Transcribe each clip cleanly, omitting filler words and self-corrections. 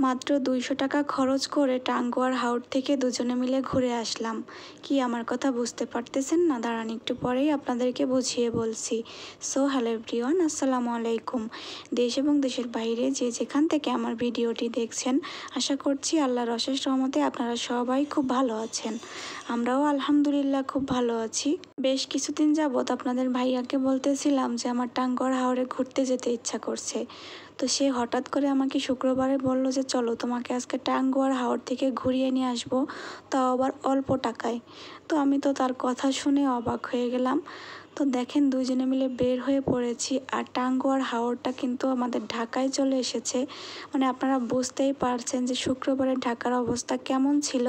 মাত্র 200 টাকা খরচ করে টাঙ্গুয়ার হাওর থেকে দুজনে মিলে ঘুরে আসলাম। কি আমার কথা বুঝতে পারতেছেন না? দাঁড়ান, একটু পরেই আপনাদেরকে বুঝিয়ে বলছি। সো হ্যালো এভরিওয়ান, আসসালামু আলাইকুম। দেশ এবং দেশের বাইরে যে যেখান থেকে আমার ভিডিওটি দেখছেন, আশা করছি আল্লাহর অশেষ রহমতে আপনারা সবাই খুব ভালো আছেন। আমরাও আলহামদুলিল্লাহ খুব ভালো আছি। বেশ কিছুদিন যাবৎ আপনাদের ভাইয়াকে বলতেছিলাম যে আমার টাঙ্গুয়ার হাওরে ঘুরতে যেতে ইচ্ছা করছে। তো সে হঠাৎ করে আমাকে শুক্রবারে বলল যে চলো তোমাকে আজকে টাঙ্গুয়ার হাওর থেকে ঘুরিয়ে নিয়ে আসবো, তাও আবার অল্প টাকায়। তো আমি তো তার কথা শুনে অবাক হয়ে গেলাম। তো দেখেন, দুইজনে মিলে বের হয়ে পড়েছি। আর টাঙ্গুয়ার হাওরটা কিন্তু আমাদের ঢাকায় চলে এসেছে। মানে আপনারা বুঝতেই পারছেন যে শুক্রবারে ঢাকার অবস্থা কেমন ছিল।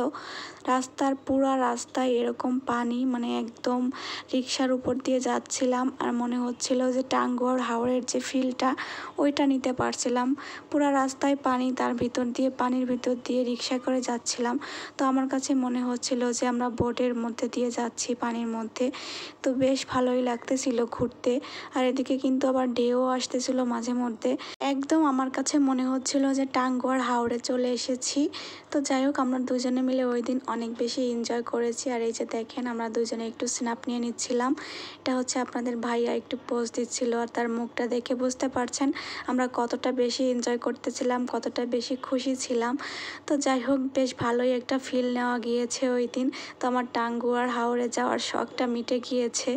রাস্তার পুরা রাস্তায় এরকম পানি, মানে একদম রিক্সার উপর দিয়ে যাচ্ছিলাম আর মনে হচ্ছিল যে টাঙ্গুয়ার হাওরের যে ফিলটা ওইটা নিতে পারছিলাম। পুরা রাস্তায় পানি, তার ভিতর দিয়ে পানির ভিতর দিয়ে রিক্সা করে যাচ্ছিলাম। তো আমার কাছে মনে হচ্ছিল যে আমরা বোটের মধ্যে দিয়ে যাচ্ছি পানির মধ্যে। তো বেশ ভালোই লাগতেছিল ঘুরতে। আর এদিকে কিন্তু আবার ঢেউও আসতেছিল মাঝে মধ্যে। একদম আমার কাছে মনে হচ্ছিল যে টাঙ্গুয়ার হাওরে চলে এসেছি। তো যাই হোক, আমরা দুজনে মিলে ওই দিন অনেক বেশি এনজয় করেছি। আর এই যে দেখেন, আমরা দুজনে একটু স্ন্যাপ নিয়ে নিচ্ছিলাম। এটা হচ্ছে আপনাদের ভাইয়া একটু পোজ দিচ্ছিল, আর তার মুখটা দেখে বুঝতে পারছেন আমরা কতটা বেশি এনজয় করতেছিলাম, কতটা বেশি খুশি ছিলাম। তো যাই হোক, বেশ ভালোই একটা ফিল নেওয়া গিয়েছে ওই দিন। তো আমার টাঙ্গুয়ার হাওরে যাওয়ার শখটা মিটে গিয়েছে।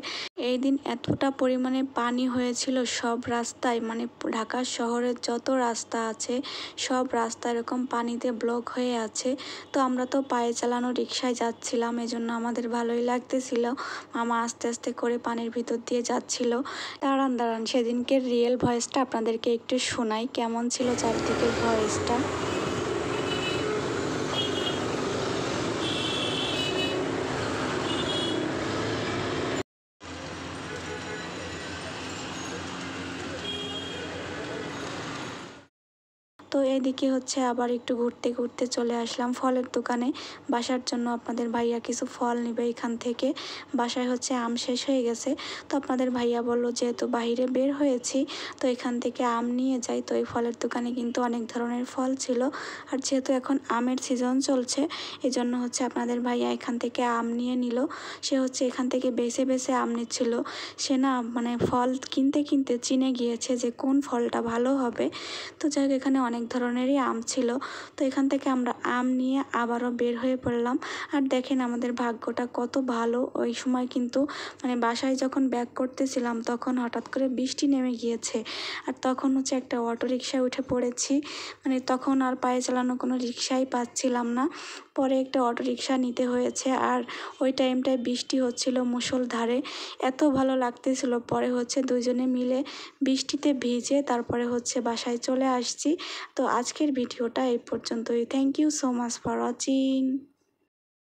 এই দিন এতটা পরিমাণে পানি হয়েছিল সব রাস্তায়, মানে ঢাকা শহরের যত রাস্তা আছে সব রাস্তা এরকম পানিতে ব্লক হয়ে আছে। তো আমরা তো পায়ে চালানো রিক্সায় যাচ্ছিলাম, এজন্য আমাদের ভালোই লাগতেছিল। মামা আস্তে আস্তে করে পানির ভিতর দিয়ে যাচ্ছিল। দাঁড়ান দাঁড়ান, সেদিনকের রিয়েল ভয়েসটা আপনাদেরকে একটু শোনাই, কেমন ছিল চারদিকের ভয়েসটা। তো এদিকে হচ্ছে আবার একটু ঘুরতে ঘুরতে চলে আসলাম ফলের দোকানে। বাসার জন্য আপনাদের ভাইয়া কিছু ফল নেবে এখান থেকে। বাসায় হচ্ছে আম শেষ হয়ে গেছে। তো আপনাদের ভাইয়া বলল যেহেতু বাইরে বের হয়েছি, তো এখান থেকে আম নিয়ে যাই। তো এই ফলের দোকানে কিন্তু অনেক ধরনের ফল ছিল। আর যেহেতু এখন আমের সিজন চলছে, এই জন্য হচ্ছে আপনাদের ভাইয়া এখান থেকে আম নিয়ে নিল। সে হচ্ছে এখান থেকে বেছে বেছে আম নিচ্ছিল। সে না, মানে ফল কিনতে কিনতে চিনে গিয়েছে যে কোন ফলটা ভালো হবে। তো যাই হোক, এখানে অনেক ধরনেরই আম ছিল। তো এখান থেকে আমরা আম নিয়ে আবারও বের হয়ে পড়লাম। আর দেখেন আমাদের ভাগ্যটা কত ভালো, ওই সময় কিন্তু মানে বাসায় যখন ব্যাক করতেছিলাম তখন হঠাৎ করে বৃষ্টি নেমে গিয়েছে। আর তখন হচ্ছে একটা অটো রিকশায় উঠে পড়েছি। মানে তখন আর পায়ে চালানো কোনো রিকশাই পাচ্ছিলাম না। পরে একটা অটো রিকশা নিতে হয়েছে। আর ওই টাইমটায় বৃষ্টি হচ্ছিল মুষলধারে। এত ভালো লাগতেছিল। পরে হচ্ছে দুজনে মিলে বৃষ্টিতে ভিজে তারপরে হচ্ছে বাসায় চলে আসছি। তো আজকের ভিডিওটা এই পর্যন্তই। Thank you so much for watching.